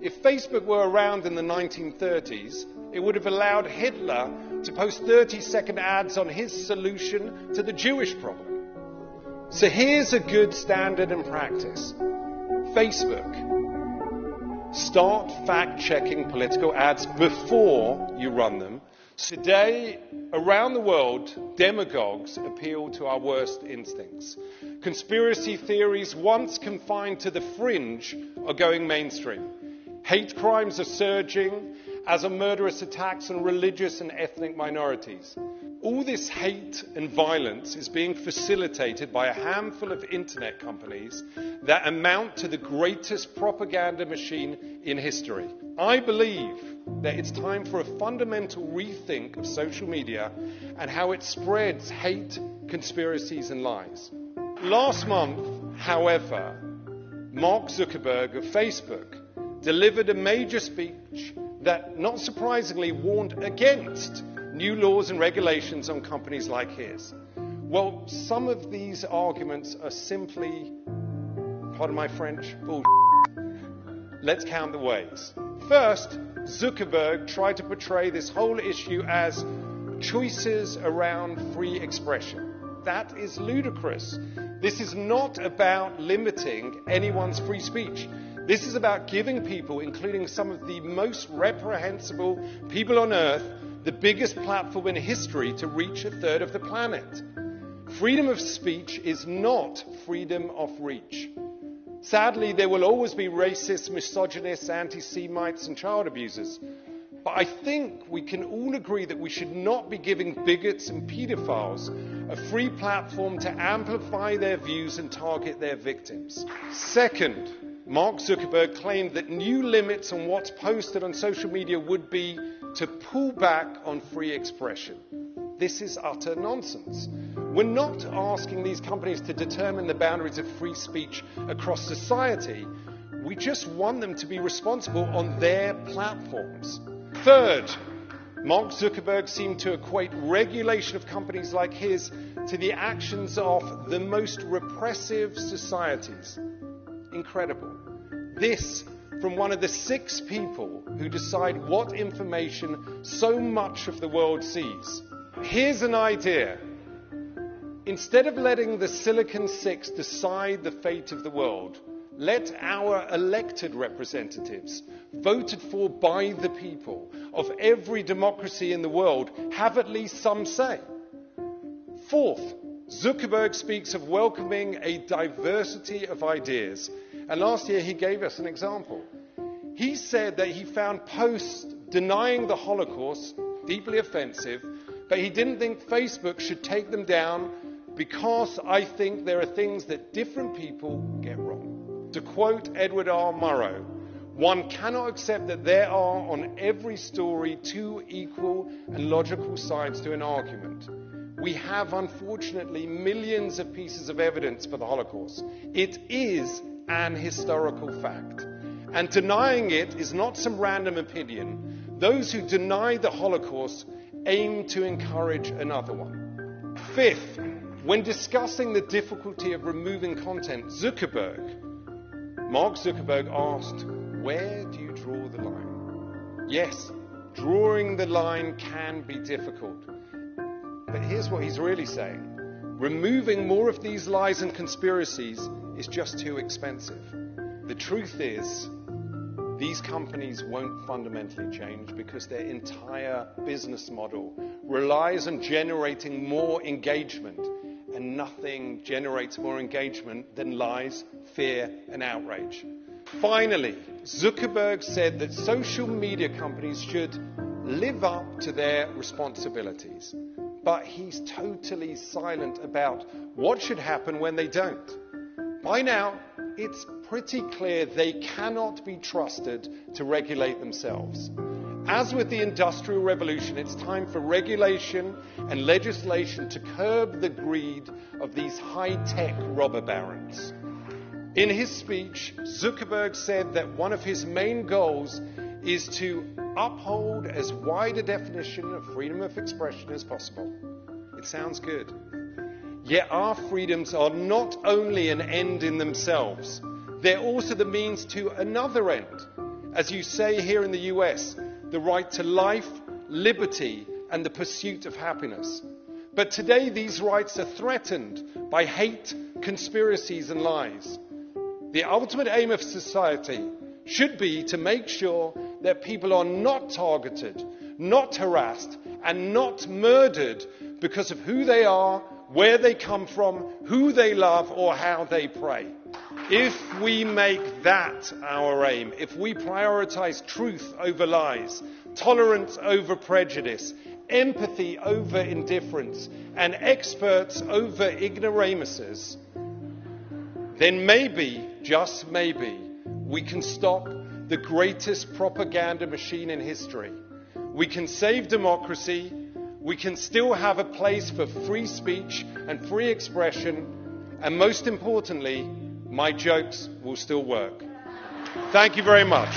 If Facebook were around in the 1930s, it would have allowed Hitler to post 30-second ads on his solution to the Jewish problem. So here's a good standard and practice. Facebook. Start fact-checking political ads before you run them. Today, around the world, demagogues appeal to our worst instincts. Conspiracy theories, once confined to the fringe, are going mainstream. Hate crimes are surging, as are murderous attacks on religious and ethnic minorities. All this hate and violence is being facilitated by a handful of internet companies that amount to the greatest propaganda machine in history. I believe that it's time for a fundamental rethink of social media and how it spreads hate, conspiracies and lies. Last month, however, Mark Zuckerberg of Facebook delivered a major speech that, not surprisingly, warned against new laws and regulations on companies like his. Well, some of these arguments are simply, pardon my French, bullshit. Let's count the ways. First, Zuckerberg tried to portray this whole issue as choices around free expression. That is ludicrous. This is not about limiting anyone's free speech. This is about giving people, including some of the most reprehensible people on earth, the biggest platform in history to reach a third of the planet. Freedom of speech is not freedom of reach. Sadly, there will always be racists, misogynists, anti-Semites and child abusers. But I think we can all agree that we should not be giving bigots and paedophiles a free platform to amplify their views and target their victims. Second, Mark Zuckerberg claimed that new limits on what's posted on social media would be to pull back on free expression. This is utter nonsense. We're not asking these companies to determine the boundaries of free speech across society. We just want them to be responsible on their platforms. Third, Mark Zuckerberg seemed to equate regulation of companies like his to the actions of the most repressive societies. Incredible. This from one of the 6 people who decide what information so much of the world sees. Here's an idea. Instead of letting the Silicon Six decide the fate of the world, let our elected representatives, voted for by the people of every democracy in the world, have at least some say. Fourth, Zuckerberg speaks of welcoming a diversity of ideas. And last year he gave us an example. He said that he found posts denying the Holocaust deeply offensive, but he didn't think Facebook should take them down because I think there are things that different people get wrong. To quote Edward R. Murrow, one cannot accept that there are on every story 2 equal and logical sides to an argument. We have, unfortunately, millions of pieces of evidence for the Holocaust. It is an historical fact. And denying it is not some random opinion. Those who deny the Holocaust aim to encourage another one. Fifth, when discussing the difficulty of removing content, Mark Zuckerberg asked, where do you draw the line? Yes, drawing the line can be difficult. But here's what he's really saying. Removing more of these lies and conspiracies is just too expensive. The truth is, these companies won't fundamentally change because their entire business model relies on generating more engagement, and nothing generates more engagement than lies, fear, and outrage. Finally, Zuckerberg said that social media companies should live up to their responsibilities. But he's totally silent about what should happen when they don't. By now, it's pretty clear they cannot be trusted to regulate themselves. As with the Industrial Revolution, it's time for regulation and legislation to curb the greed of these high-tech robber barons. In his speech, Zuckerberg said that one of his main goals is to uphold as wide a definition of freedom of expression as possible. It sounds good. Yet our freedoms are not only an end in themselves, they're also the means to another end, as you say here in the US, the right to life, liberty, and the pursuit of happiness. But today these rights are threatened by hate, conspiracies, and lies. The ultimate aim of society should be to make sure that people are not targeted, not harassed, and not murdered because of who they are, where they come from, who they love, or how they pray. If we make that our aim, if we prioritize truth over lies, tolerance over prejudice, empathy over indifference, and experts over ignoramuses, then maybe, just maybe, we can stop the greatest propaganda machine in history. We can save democracy. We can still have a place for free speech and free expression. And most importantly, my jokes will still work. Thank you very much.